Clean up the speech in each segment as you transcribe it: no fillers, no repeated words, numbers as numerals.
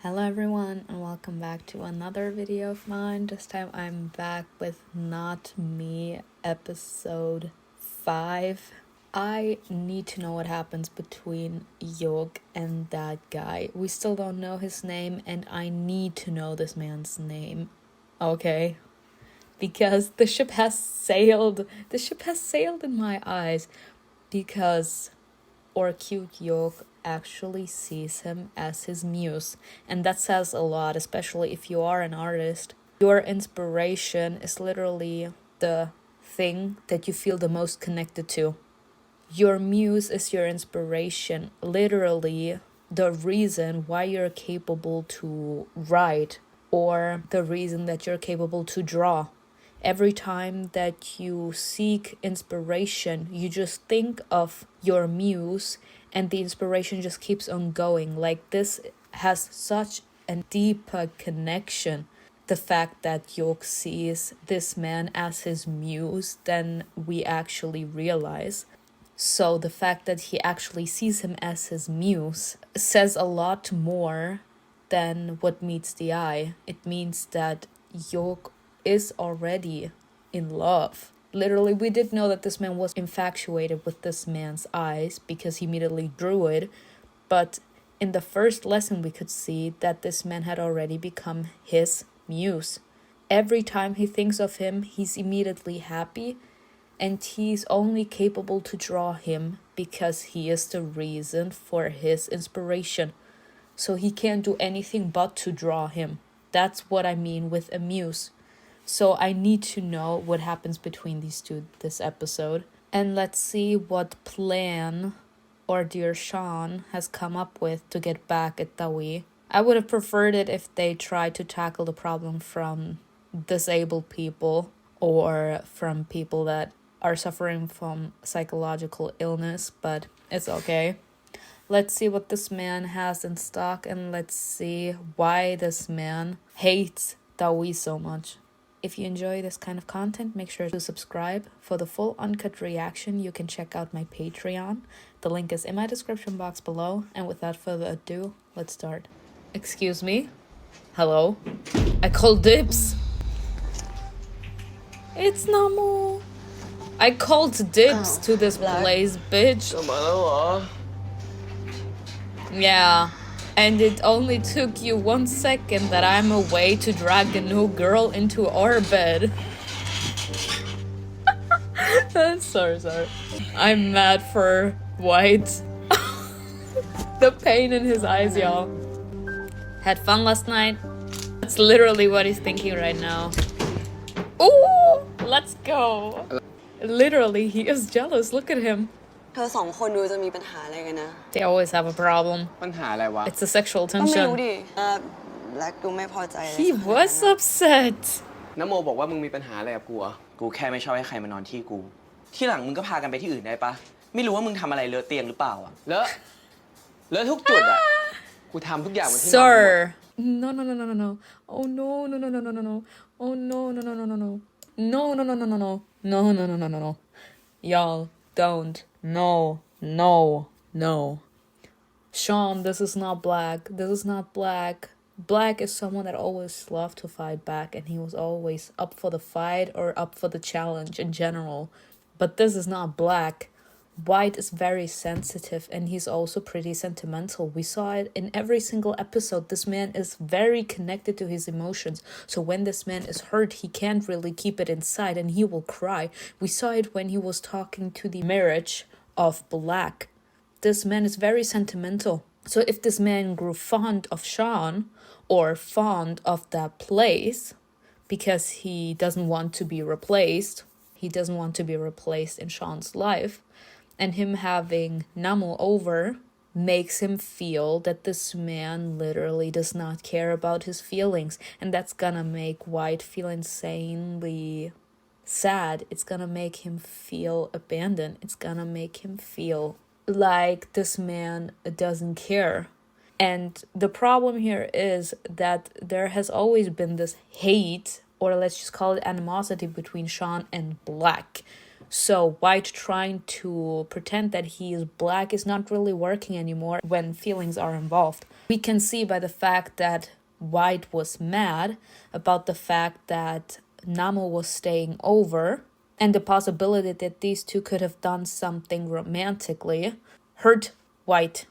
Hello everyone and welcome back to another video of mine. This time I'm back with Not Me episode 5. I need to know what happens between Yog and that guy. We still don't know his name and I need to know this man's name. Okay? Because the ship has sailed. The ship has sailed in my eyes because Orkyuk Yog actually sees him as his muse, and that says a lot, especially if you are an artist. Your inspiration is literally the thing that you feel the most connected to. Your muse is your inspiration, literally the reason why you're capable to write or the reason that you're capable to draw. Every time that you seek inspiration, you just think of your muse and the inspiration just keeps on going. Like, this has such a deeper connection. The fact that Yog sees this man as his muse than we actually realize. So the fact that he actually sees him as his muse says a lot more than what meets the eye. It means that Yog is already in love. Literally, we did know that this man was infatuated with this man's eyes because he immediately drew it, but in the first lesson we could see that this man had already become his muse. Every time he thinks of him, he's immediately happy, and he's only capable to draw him because he is the reason for his inspiration. So he can't do anything but to draw him. That's what I mean with a muse. So I need to know what happens between these two this episode. And let's see what plan or dear Sean has come up with to get back at Tawi. I would have preferred it if they tried to tackle the problem from disabled people or from people that are suffering from psychological illness, but it's okay. Let's see what this man has in stock and let's see why this man hates Tawi so much. If you enjoy this kind of content, make sure to subscribe. For the full uncut reaction, you can check out my Patreon. The link is in my description box below. And without further ado, let's start. Excuse me? Hello? I called dibs. It's Namu. I called dibs to this place, bitch. Yeah. And it only took you 1 second that I'm away to drag a new girl into orbit. Sorry. I'm mad for White. The pain in his eyes, y'all. Had fun last night. That's literally what he's thinking right now. Ooh, let's go. Literally, he is jealous. Look at him. เธอสองคนดูจะมีปัญหาอะไรกันนะ They always have a problem. ปัญหาอะไรวะ It's the sexual ก็ไม่รู้ tension. ดิแบล็กดูไม่พอใจเลย He was upset. น้ำโมบอกว่ามึงมีปัญหาอะไรกับกูอ่ะกูแค่ไม่ชอบให้ใครมานอนที่กูที่หลังมึงก็พากันไปที่อื่นได้ปะไม่รู้ว่ามึงทำอะไรเลอะเตียงหรือเปล่าอ่ะเลอะทุกจุดอ่ะกูทำทุกอย่างบนที่นอน Sir. No. Oh no. Oh no. No. Y'all, don't. No. Sean, this is not black. Black is someone that always loved to fight back, and he was always up for the fight or up for the challenge in general. But this is not black. White is very sensitive and he's also pretty sentimental. We saw it in every single episode. This man is very connected to his emotions. So when this man is hurt, he can't really keep it inside and he will cry. We saw it when he was talking to the marriage of Black. This man is very sentimental. So if this man grew fond of Sean or fond of that place because he doesn't want to be replaced, in Sean's life, and him having Namu over makes him feel that this man literally does not care about his feelings. And that's gonna make White feel insanely sad. It's gonna make him feel abandoned. It's gonna make him feel like this man doesn't care. And the problem here is that there has always been this hate, or let's just call it animosity, between Sean and Black. So White trying to pretend that he is black is not really working anymore when feelings are involved. We can see by the fact that White was mad about the fact that Namo was staying over, and the possibility that these two could have done something romantically hurt White.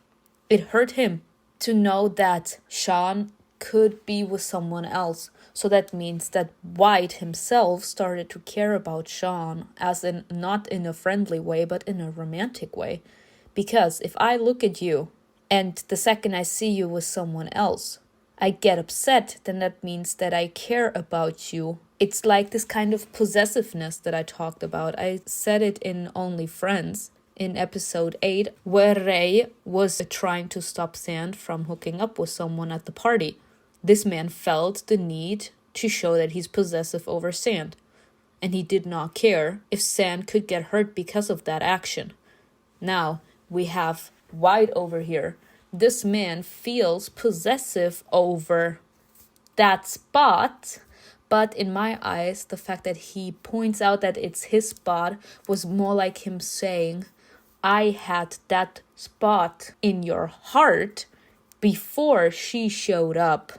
It hurt him to know that Sean could be with someone else. So that means that White himself started to care about Sean, as in not in a friendly way, but in a romantic way. Because if I look at you, and the second I see you with someone else, I get upset, then that means that I care about you. It's like this kind of possessiveness that I talked about. I said it in Only Friends in episode 8, where Ray was trying to stop Sand from hooking up with someone at the party. This man felt the need to show that he's possessive over Sand, and he did not care if Sand could get hurt because of that action. Now we have White over here. This man feels possessive over that spot, but in my eyes, the fact that he points out that it's his spot was more like him saying, I had that spot in your heart before she showed up.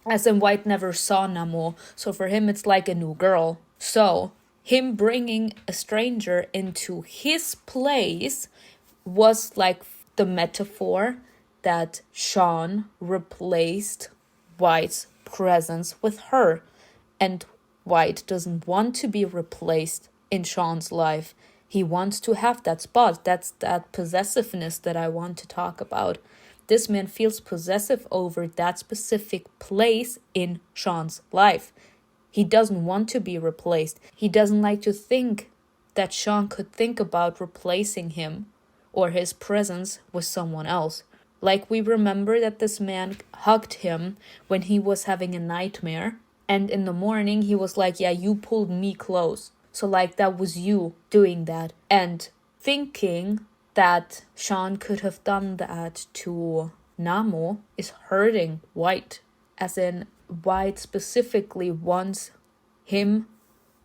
As in, White never saw Namo, so for him it's like a new girl. So him bringing a stranger into his place was like the metaphor that Sean replaced White's presence with her. And White doesn't want to be replaced in Sean's life. He wants to have that spot. That's that possessiveness that I want to talk about. This man feels possessive over that specific place in Sean's life. He doesn't want to be replaced. He doesn't like to think that Sean could think about replacing him or his presence with someone else. Like, we remember that this man hugged him when he was having a nightmare, and in the morning he was like, yeah, you pulled me close. So like, that was you doing that. And thinking that Sean could have done that to Namo is hurting White. As in, White specifically wants him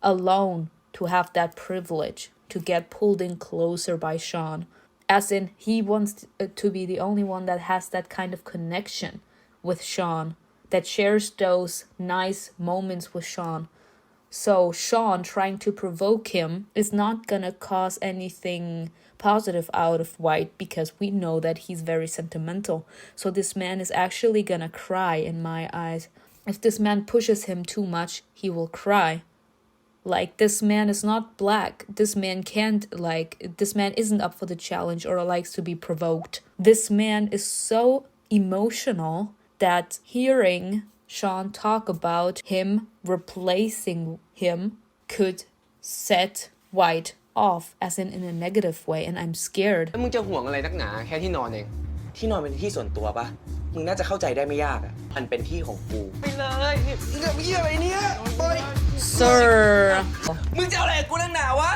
alone to have that privilege, to get pulled in closer by Sean. As in, he wants to be the only one that has that kind of connection with Sean, that shares those nice moments with Sean. So Sean trying to provoke him is not gonna cause anything positive out of White, because we know that he's very sentimental. So this man is actually gonna cry in my eyes. If this man pushes him too much, he will cry. Like, this man is not black. This man isn't up for the challenge or likes to be provoked. This man is so emotional that hearing Sean talk about him replacing him could set White off, as in a negative way, and I'm scared. แล้วมึงจะห่วงอะไรนักหนาแค่ที่นอนเองที่นอนเป็นที่ส่วนตัวปะมึงน่าจะเข้าใจได้ไม่ยากอ่ะมันเป็นที่ของกูไปเลยเรื่องเหี้ยอะไรเนี่ยไป Sir มึงจะเอาอะไรกับกูนักหนาวะ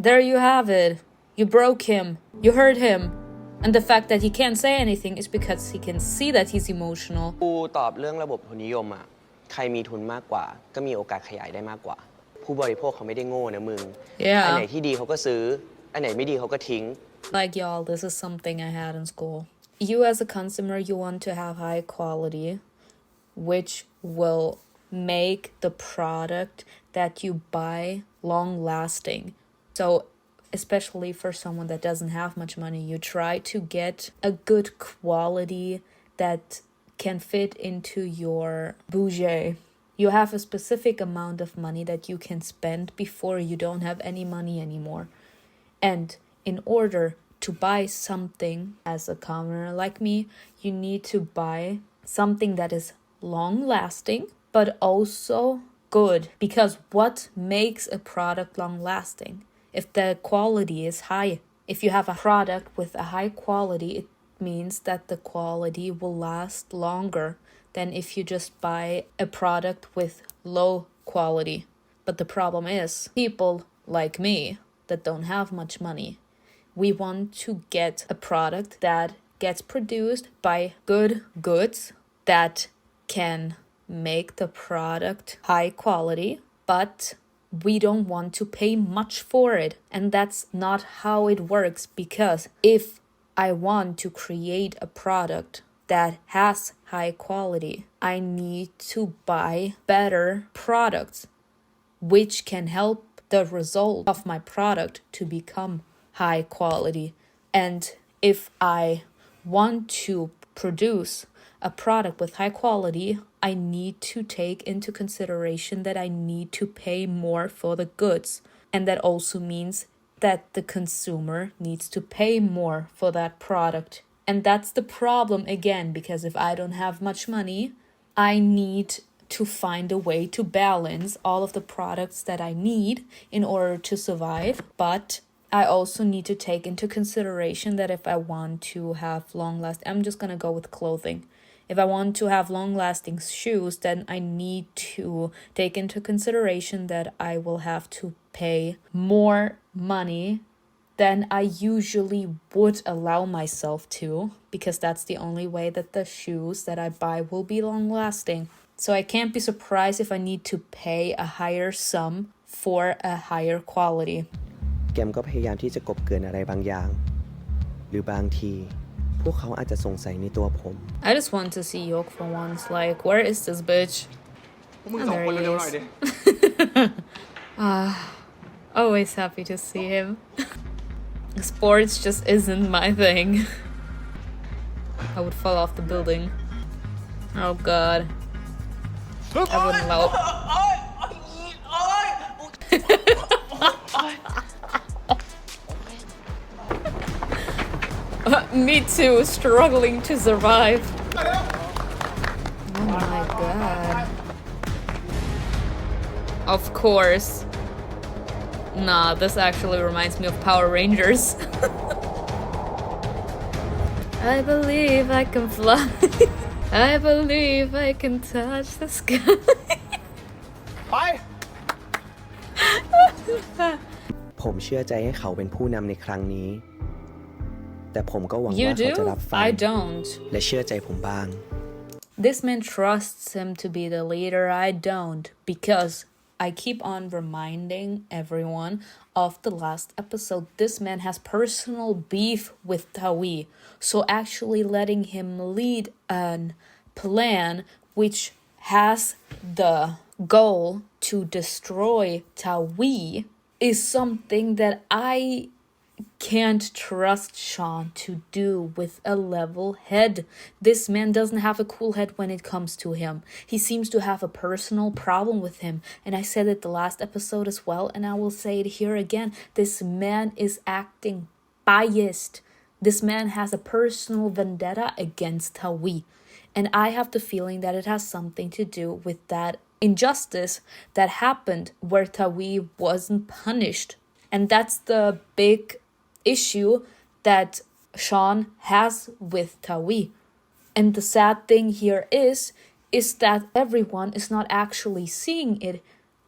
There you have it. You broke him. You hurt him. And the fact that he can't say anything is because he can see that he's emotional. กูตอบเรื่องระบบทุนนิยมอ่ะใครมีทุนมากกว่าก็มีโอกาสขยายได้มากกว่าผู้บริโภคเขาไม่ได้โง่นะมึง Yeah. อันไหนที่ดีเขาก็ซื้ออันไหนไม่ดีเขาก็ทิ้ง Like, y'all, this is something I had in school. You as a consumer, you want to have high quality, which will make the product that you buy long lasting. So especially for someone that doesn't have much money, you try to get a good quality that can fit into your budget. You have a specific amount of money that you can spend before you don't have any money anymore. And in order to buy something, as a commoner like me, you need to buy something that is long lasting, but also good. Because what makes a product long lasting? If the quality is high. If you have a product with a high quality, it means that the quality will last longer than if you just buy a product with low quality. But the problem is, people like me that don't have much money, we want to get a product that gets produced by good goods that can make the product high quality, but we don't want to pay much for it. And that's not how it works, because if I want to create a product that has high quality, I need to buy better products which can help the result of my product to become high quality. And if I want to produce a product with high quality, I need to take into consideration that I need to pay more for the goods. And that also means that the consumer needs to pay more for that product. And that's the problem again, because if I don't have much money, I need to find a way to balance all of the products that I need in order to survive. But I also need to take into consideration that if I want to have I'm just gonna go with clothing. If I want to have long-lasting shoes, then I need to take into consideration that I will have to pay more money than I usually would allow myself to, because that's the only way that the shoes that I buy will be long-lasting. So I can't be surprised if I need to pay a higher sum for a higher quality. แกมก็พยายามที่จะกบเกลื่อนอะไรบางอย่างหรือบางทีพวกเขาอาจจะสงสัยในตัวผม I just want to see Yok for once. Like, where is this bitch? มึงสองคนเร็วๆหน่อยดิ Always happy to see him. Sports just isn't my thing. I would fall off the building. Oh god. I wouldn't allow. Me too, struggling to survive. Oh my god. Of course. Nah, this actually reminds me of Power Rangers. I believe I can fly. I believe I can touch the sky. ไป ผมเชื่อใจให้เขาเป็นผู้นำในครั้งนี้แต่ผมก็หวัง You ว่าเขาจะ do? รับฟัง I don't. และเชื่อใจผมบ้าง This man trusts him to be the leader. I don't, because I keep on reminding everyone of the last episode. This man has personal beef with Tawi. So actually letting him lead an plan which has the goal to destroy Tawi is something that I can't trust Sean to do with a level head. This man doesn't have a cool head when it comes to him. He seems to have a personal problem with him. And I said it the last episode as well, and I will say it here again. This man is acting biased. This man has a personal vendetta against Tawi. And I have the feeling that it has something to do with that injustice that happened where Tawi wasn't punished. And that's the big issue that Sean has with Tawi. And the sad thing here is that everyone is not actually seeing it.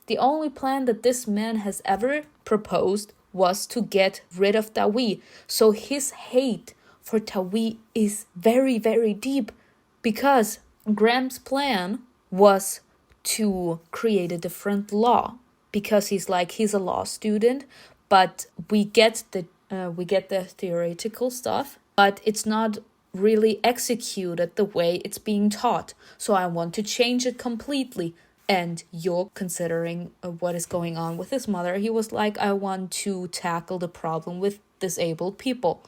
The only plan that this man has ever proposed was to get rid of Tawi. So his hate for Tawi is very, very deep, because Graham's plan was to create a different law, because he's a law student, but we get the theoretical stuff, but it's not really executed the way it's being taught. So I want to change it completely. And you're considering what is going on with his mother. He was like, I want to tackle the problem with disabled people.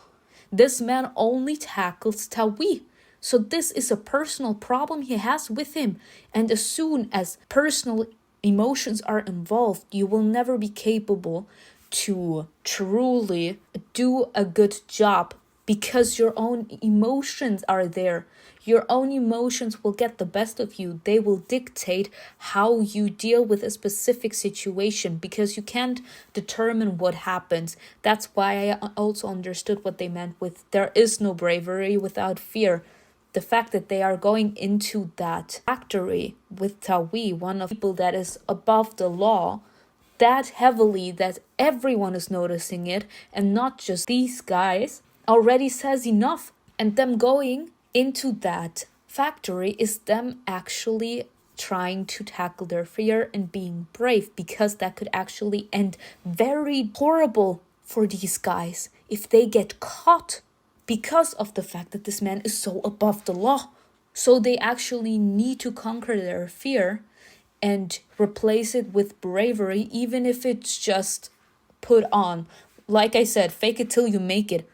This man only tackles Tawi. So this is a personal problem he has with him. And as soon as personal emotions are involved, you will never be capable to truly do a good job, because your own emotions are there. Your own emotions will get the best of you. They will dictate how you deal with a specific situation, because you can't determine what happens. That's why I also understood what they meant with there is no bravery without fear. The fact that they are going into that factory with Tawi, one of the people that is above the law, that heavily that everyone is noticing it and not just these guys, already says enough. And them going into that factory is them actually trying to tackle their fear and being brave, because that could actually end very horrible for these guys if they get caught because of the fact that this man is so above the law. So they actually need to conquer their fear and replace it with bravery, even if it's just put on. Like I said, fake it till you make it.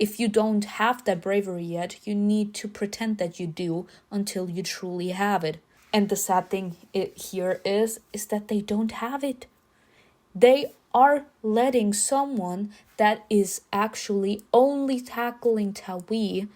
If you don't have that bravery yet, you need to pretend that you do until you truly have it. And the sad thing here is that they don't have it. They are letting someone that is actually only tackling Tawi,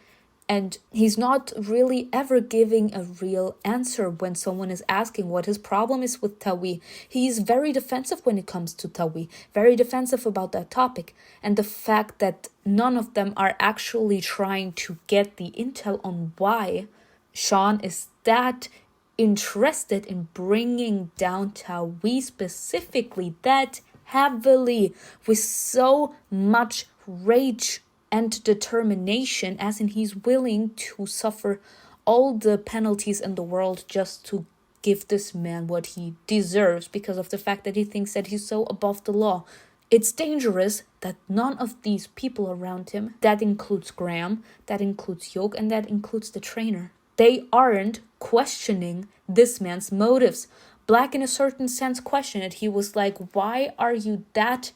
and he's not really ever giving a real answer when someone is asking what his problem is with Tawi. He's very defensive when it comes to Tawi, very defensive about that topic. And the fact that none of them are actually trying to get the intel on why Sean is that interested in bringing down Tawi specifically, that heavily, with so much rage and determination, as in he's willing to suffer all the penalties in the world just to give this man what he deserves because of the fact that he thinks that he's so above the law. It's dangerous that none of these people around him, that includes Graham, that includes Yoke, and that includes the trainer, they aren't questioning this man's motives. Black, in a certain sense, questioned it. He was like, why are you that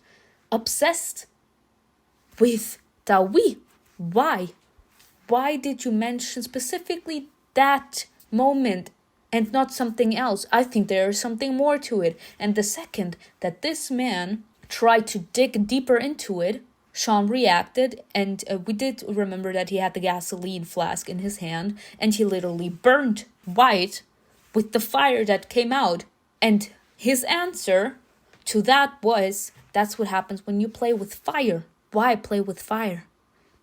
obsessed with Tawi? Why? Why did you mention specifically that moment and not something else? I think there is something more to it. And the second that this man tried to dig deeper into it, Sean reacted, and we did remember that he had the gasoline flask in his hand, and he literally burned white with the fire that came out. And his answer to that was, that's what happens when you play with fire. Why play with fire?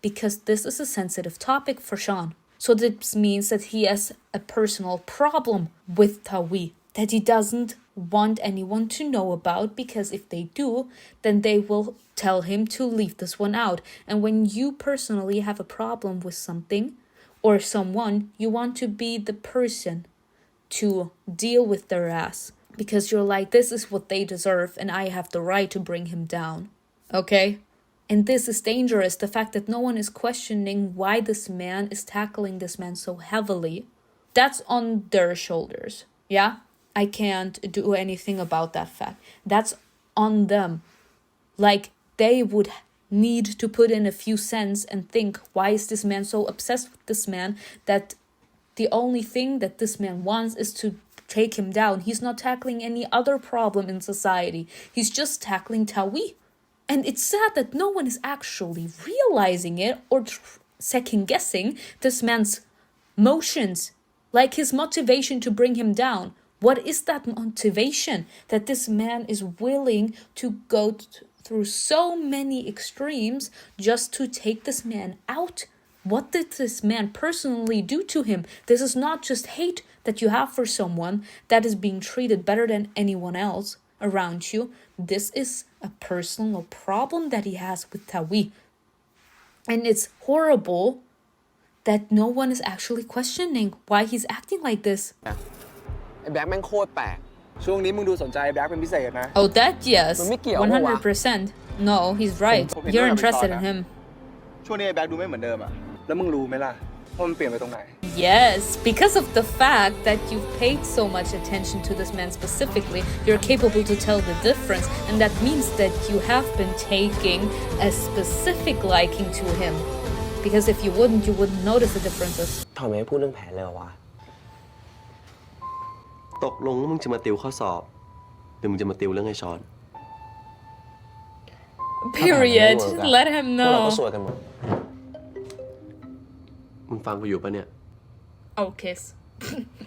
Because this is a sensitive topic for Sean. So this means that he has a personal problem with Tawi that he doesn't want anyone to know about, because if they do, then they will tell him to leave this one out. And when you personally have a problem with something or someone, you want to be the person to deal with their ass, because you're like, this is what they deserve and I have the right to bring him down. Okay? And this is dangerous, the fact that no one is questioning why this man is tackling this man so heavily. That's on their shoulders, yeah? I can't do anything about that fact. That's on them. Like, they would need to put in a few cents and think, why is this man so obsessed with this man that the only thing that this man wants is to take him down? He's not tackling any other problem in society. He's just tackling Tawi. And it's sad that no one is actually realizing it or second guessing this man's motions, like his motivation to bring him down. What is that motivation that this man is willing to go through so many extremes just to take this man out? What did this man personally do to him? This is not just hate that you have for someone that is being treated better than anyone else around you. This is a personal problem that he has with Tawi. And it's horrible that no one is actually questioning why he's acting like this. ไอ้แบล็คแม่งโคตรแปลกช่วงนี้มึงดูสนใจไอ้แบล็คเป็นพิเศษนะ Oh, that yes. มันไม่เกี่ยวปะวะ 100%. No, he's right. You're interested in him. ช่วงนี้ไอ้แบ็คดูไม่เหมือนเดิมอะแล้วมึงรู้ไหมล่ะว่ามันเปลี่ยนไปตรงไหน Yes, because of the fact that you've paid so much attention to this man specifically, you're capable to tell the difference, and that means that you have been taking a specific liking to him. Because if you wouldn't notice the differences. ทำไมไม่พูดเรื่องแผนเลยวะตกลงว่ามึงจะมาติวข้อสอบหรือมึงจะมาติวเรื่องไอ้ชอน Period. Let him พวกเราก็ know. สวยกันหมดมึงฟังกูอยู่ปะเนี่ย Oh, kiss.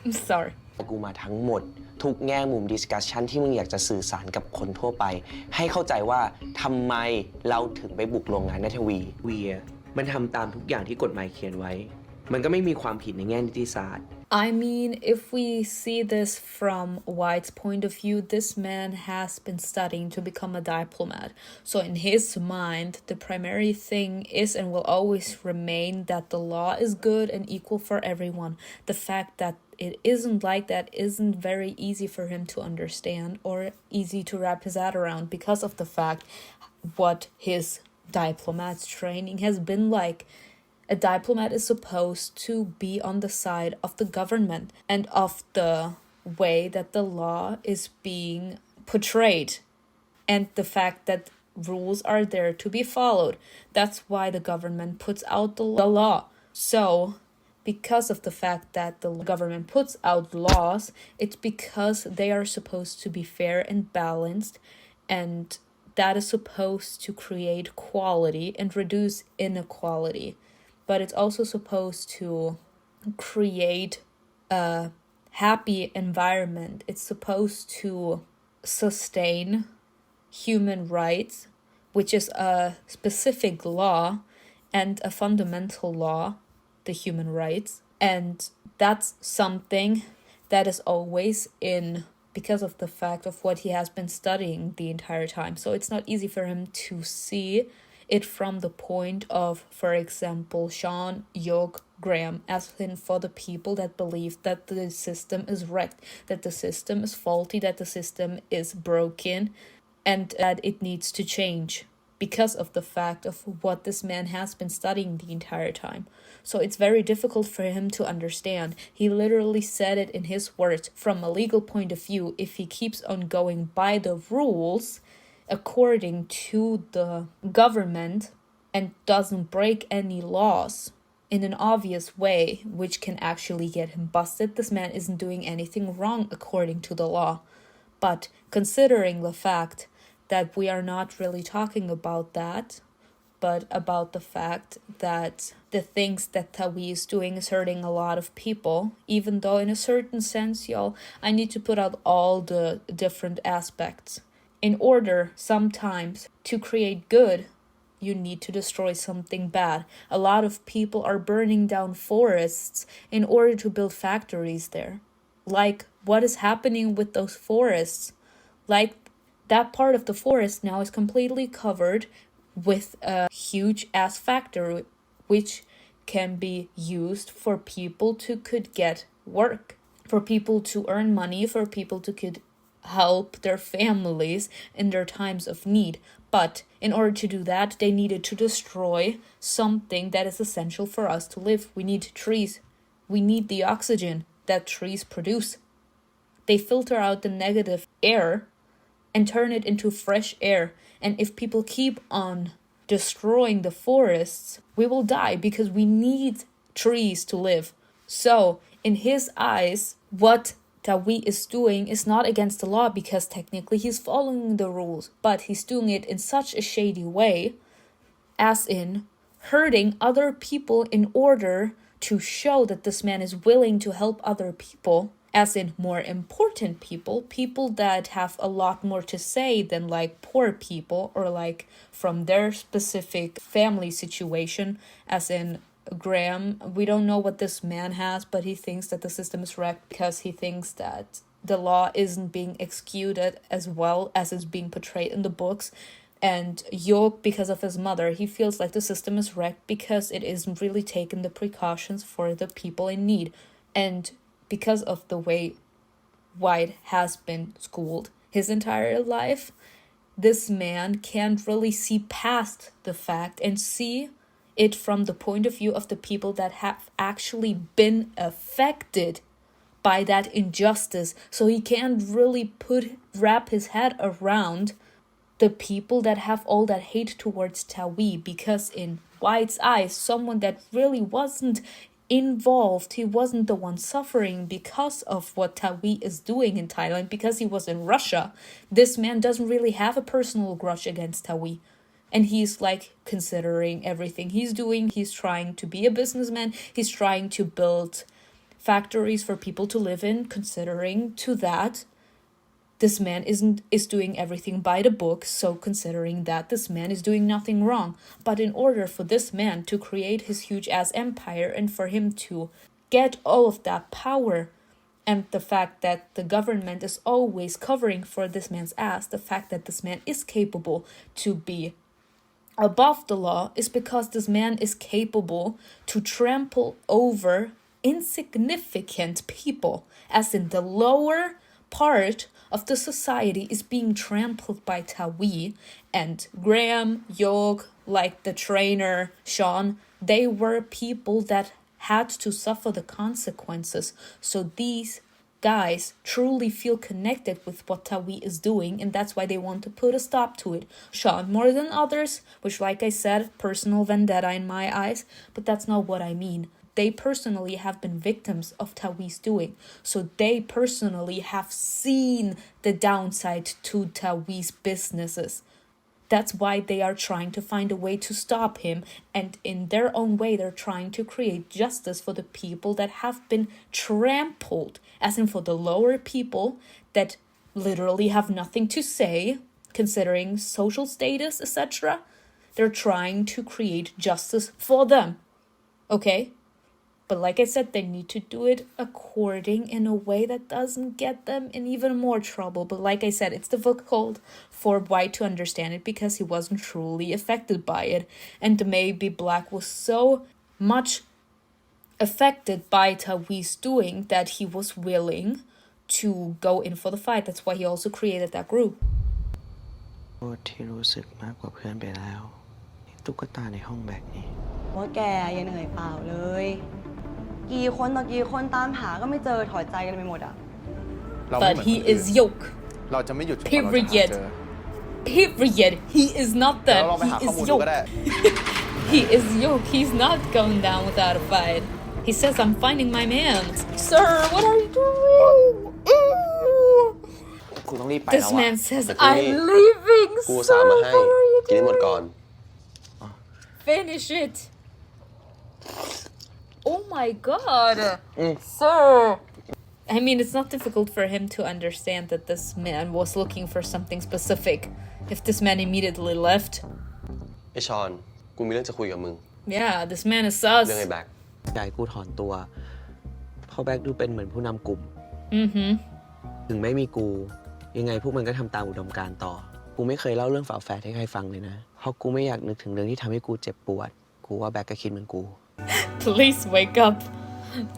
I'm sorry. กูมาทั้งหมดทุกแง่มุมดิสคัสชันที่มึงอยากจะสื่อสารกับคนทั่วไปให้เข้าใจว่าทำไมเราถึงไปบุกโรงงานนัทวีมันทำตามทุกอย่างที่กฎหมายเขียนไว้มันก็ไม่มีความผิดในแง่นิติศาสตร์ I mean, if we see this from White's point of view, this man has been studying to become a diplomat. So in his mind, the primary thing is and will always remain that the law is good and equal for everyone. The fact that it isn't like that isn't very easy for him to understand or easy to wrap his head around because of the fact what his diplomat's training has been like. A diplomat is supposed to be on the side of the government and of the way that the law is being portrayed and the fact that rules are there to be followed. That's why the government puts out the law. So, because of the fact that the government puts out laws, it's because they are supposed to be fair and balanced, and that is supposed to create quality and reduce inequality. But it's also supposed to create a happy environment. It's supposed to sustain human rights, which is a specific law and a fundamental law, the human rights. And that's something that is always in because of the fact of what he has been studying the entire time. So it's not easy for him to see it from the point of, for example, Sean, Yoke, Graham, as in for the people that believe that the system is wrecked, that the system is faulty, that the system is broken, and that it needs to change because of the fact of what this man has been studying the entire time. So it's very difficult for him to understand. He literally said it in his words. From a legal point of view, if he keeps on going by the rules according to the government and doesn't break any laws in an obvious way, which can actually get him busted, this man isn't doing anything wrong according to the law. But considering the fact that we are not really talking about that, but about the fact that the things that Tawi is doing is hurting a lot of people, even though in a certain sense, y'all, I need to put out all the different aspects. In order, sometimes, to create good, you need to destroy something bad. A lot of people are burning down forests in order to build factories there. Like, what is happening with those forests? Like, that part of the forest now is completely covered with a huge ass factory, which can be used for people to could get work, for people to earn money, for people to could help their families in their times of need. But in order to do that, they needed to destroy something that is essential for us to live. We need trees. We need the oxygen that trees produce. They filter out the negative air and turn it into fresh air. And if people keep on destroying the forests, we will die because we need trees to live. So, in his eyes, what Tawi is doing is not against the law because technically he's following the rules, but he's doing it in such a shady way, as in hurting other people in order to show that this man is willing to help other people, as in more important people, people that have a lot more to say than like poor people or like from their specific family situation, as in Graham. We don't know what this man has, but he thinks that the system is wrecked because he thinks that the law isn't being executed as well as is being portrayed in the books. And Yoke, because of his mother, he feels like the system is wrecked because it isn't really taking the precautions for the people in need. And because of the way White has been schooled his entire life, this man can't really see past the fact and see it from the point of view of the people that have actually been affected by that injustice. So he can't really wrap his head around the people that have all that hate towards Tawi, because in White's eyes, someone that really wasn't involved, he wasn't the one suffering because of what Tawi is doing in Thailand, because he was in Russia. This man doesn't really have a personal grudge against Tawi. And he's like considering everything he's doing. He's trying to be a businessman. He's trying to build factories for people to live in, considering to that this man is doing everything by the book. So considering that this man is doing nothing wrong. But in order for this man to create his huge ass empire and for him to get all of that power, and the fact that the government is always covering for this man's ass, the fact that this man is capable to be above the law, is because this man is capable to trample over insignificant people, as in the lower part of the society is being trampled by Tawi, and Graham, Yoke, like the trainer, Sean, They were people that had to suffer the consequences. So these guys truly feel connected with what Tawi is doing, and that's why they want to put a stop to it. Sean more than others, which, like I said, personal vendetta in my eyes, but that's not what I mean. They personally have been victims of Tawi's doing, so they personally have seen the downside to Tawi's businesses. That's why they are trying to find a way to stop him, and in their own way they're trying to create justice for the people that have been trampled, as in for the lower people that literally have nothing to say, considering social status, etc. They're trying to create justice for them, okay? But like I said, they need to do it according in a way that doesn't get them in even more trouble. But like I said, it's difficult for White to understand it because he wasn't truly affected by it. And maybe Black was so much affected by Tawi's doing that he was willing to go in for the fight. That's why he also created that group. ที่รู้สึกมากกว่าเพื่อนไปแล้วตุ๊กตาในห้องแบกนี้ ว่าแกยังเหนื่อยเปล่าเลย กี่คนต่อกี่คนตามหาก็ไม่เจอถอดใจกันไปหมดอ่ะ But he is yoke. เราจะไม่หยุดจนกว่าเราจะหาเจอ Period. He is not เดี๋ยว that. เราลองไปหา He ข้อ is มูลดูก็ได้ yoke. He is yoke. He's not going down without a fight. He says, I'm finding my man. Sir, what are you doing? กูต้องรีบไปแล้ว This อะ man says, แต่กูนี่ I'm leaving. กู Sir, สามมาให้ what are you กินให้หมด doing? ก่อน Finish it. Oh my god. Sir. I mean, it's not difficult for him to understand that this man was looking for something specific. If this man immediately left, ไอชอน กูมีเรื่องจะคุยกับมึง yeah, this man is เรื่อง sus. ไอ้แบ็ค อยากให้กูถอนตัวเพราะแบ็คดูเป็นเหมือนผู้นำกลุ่ม ถึงไม่มีกู ยังไงพวกมันก็ทำตามอุดมการณ์ต่อ กูไม่เคยเล่าเรื่องฝาแฝดให้ใครฟังเลยนะ เพราะกูไม่อยากนึกถึงเรื่องที่ทำให้กูเจ็บปวด กูว่าแบ็คก็คิดเหมือนกู Please wake up.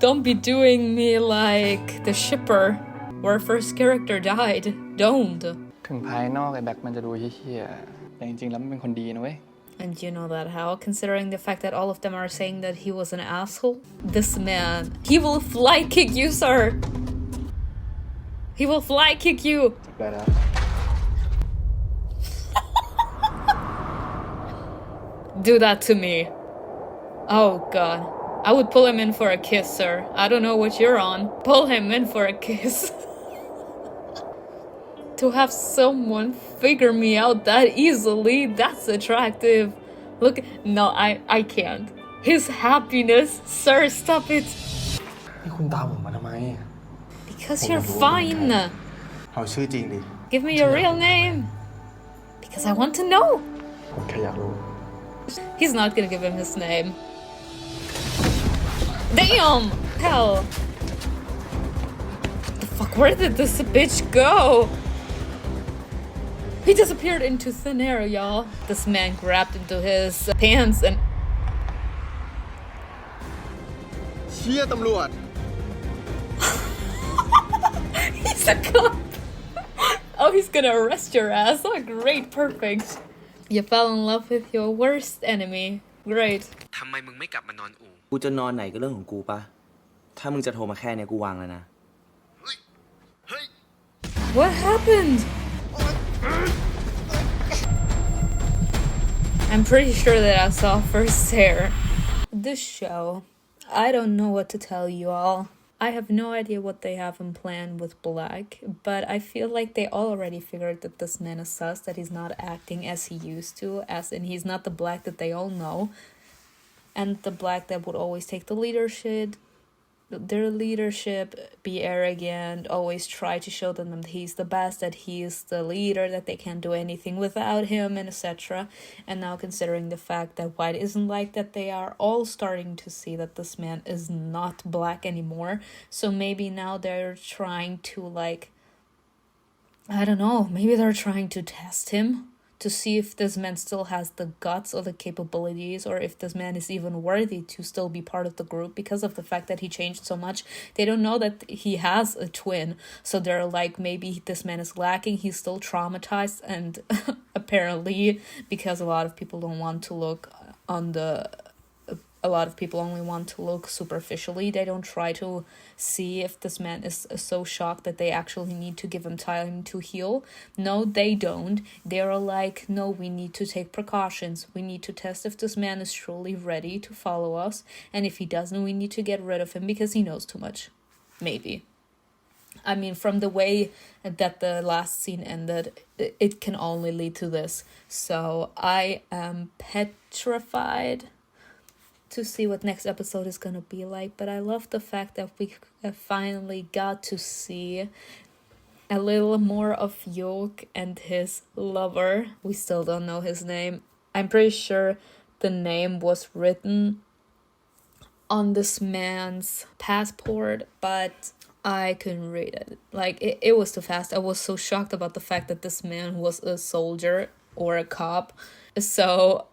Don't be doing me like the shipper where first character died. Don't. ถึงภายนอกไอ้แบ็คมันจะดูเหี้ยๆแต่จริงๆแล้วมันเป็นคนดีนะเว้ย And you know that how, considering the fact that all of them are saying that he was an asshole? This man, he will fly kick you, sir. He will fly kick you. ได้แล้ว Do that to me. Oh god. I would pull him in for a kiss, sir. I don't know what you're on. Pull him in for a kiss. To have someone figure me out that easily, that's attractive. Look, no, I can't. His happiness, sir, stop it. นี่คุณตามผมมาทำไม Because you're fine. เอาชื่อจริงดิ Give me your real name. Because I want to know. ผมแค่อยากรู้ He's not gonna give him his name. Damn! Hell. The fuck, where did this bitch go? He disappeared into thin air, y'all. This man grabbed into his pants and เชี่ยตำรวจ he's a cop. Oh, he's gonna arrest your ass. Oh, great, perfect. You fell in love with your worst enemy. Great. ทำไมมึงไม่กลับมานอนอู่ กูจะนอนไหนก็เรื่องของกูปะ ถ้ามึงจะโทรมาแค่เนี้ยกูวางแล้วนะ What happened? I'm pretty sure that I saw first hair. This show, I don't know what to tell you all. I have no idea what they have in plan with Black, but I feel like they already figured that this man is sus, that he's not acting as he used to, as in he's not the Black that they all know, and the Black that would always take their leadership, be arrogant, always try to show them that he's the best, that he's the leader, that they can't do anything without him, and etc. And now considering the fact that White isn't like that, they are all starting to see that this man is not Black anymore. So maybe now they're trying to I don't know, maybe they're trying to test him to see if this man still has the guts or the capabilities, or if this man is even worthy to still be part of the group because of the fact that he changed so much. They don't know that he has a twin, so they're like, maybe this man is lacking, he's still traumatized, and apparently because a lot of people don't want to look on the a lot of people only want to look superficially. They don't try to see if this man is so shocked that they actually need to give him time to heal. No, they don't. They're like, no, we need to take precautions. We need to test if this man is truly ready to follow us. And if he doesn't, we need to get rid of him because he knows too much. Maybe. I mean, from the way that the last scene ended, it can only lead to this. So I am petrified to see what next episode is gonna be like. But I love the fact that we finally got to see a little more of York and his lover. We still don't know his name. I'm pretty sure the name was written on this man's passport, but I couldn't read it. Like, it was too fast. I was so shocked about the fact that this man was a soldier or a cop. So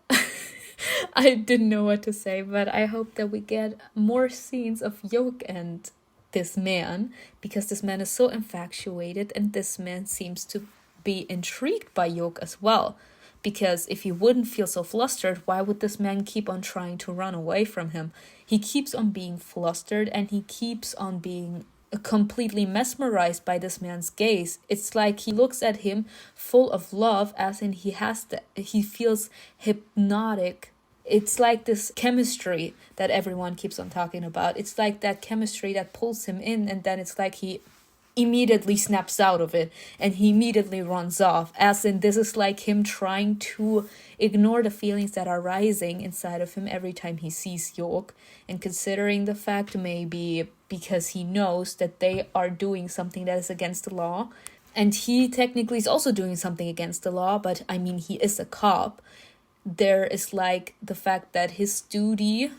I didn't know what to say, but I hope that we get more scenes of York and this man, because this man is so infatuated and this man seems to be intrigued by York as well. Because if he wouldn't feel so flustered, why would this man keep on trying to run away from him? He keeps on being flustered and he keeps on being completely mesmerized by this man's gaze. It's like he looks at him full of love, as in he feels hypnotic. It's like this chemistry that everyone keeps on talking about. It's like that chemistry that pulls him in, and then it's like he immediately snaps out of it and he immediately runs off, as in this is like him trying to ignore the feelings that are rising inside of him every time he sees York, and considering the fact maybe because he knows that they are doing something that is against the law, and he technically is also doing something against the law, but I mean, he is a cop. There is like the fact that his duty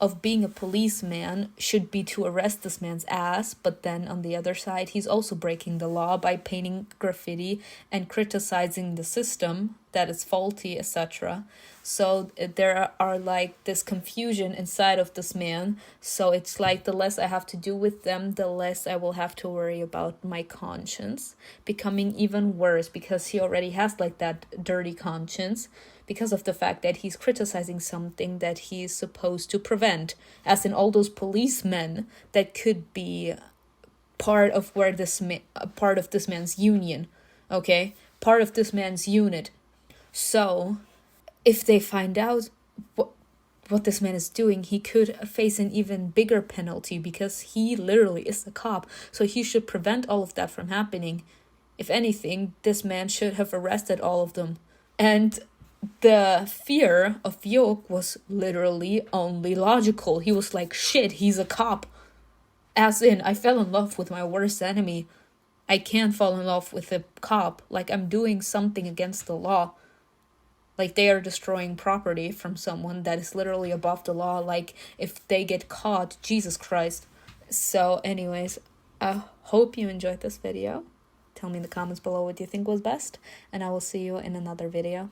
of being a policeman should be to arrest this man's ass, but then on the other side, he's also breaking the law by painting graffiti and criticizing the system that is faulty, etc. So there are like this confusion inside of this man. So it's like the less I have to do with them, the less I will have to worry about my conscience becoming even worse, because he already has like that dirty conscience, because of the fact that he's criticizing something that he's supposed to prevent, as in all those policemen that could be part of part of this man's union, okay? Part of this man's unit. So, if they find out what this man is doing, he could face an even bigger penalty, because he literally is a cop. So he should prevent all of that from happening. If anything, this man should have arrested all of them. And the fear of York was literally only logical. He was like, shit, he's a cop. As in, I fell in love with my worst enemy. I can't fall in love with a cop. Like, I'm doing something against the law. Like, they are destroying property from someone that is literally above the law. Like, if they get caught, Jesus Christ. So anyways, I hope you enjoyed this video. Tell me in the comments below what you think was best, and I will see you in another video.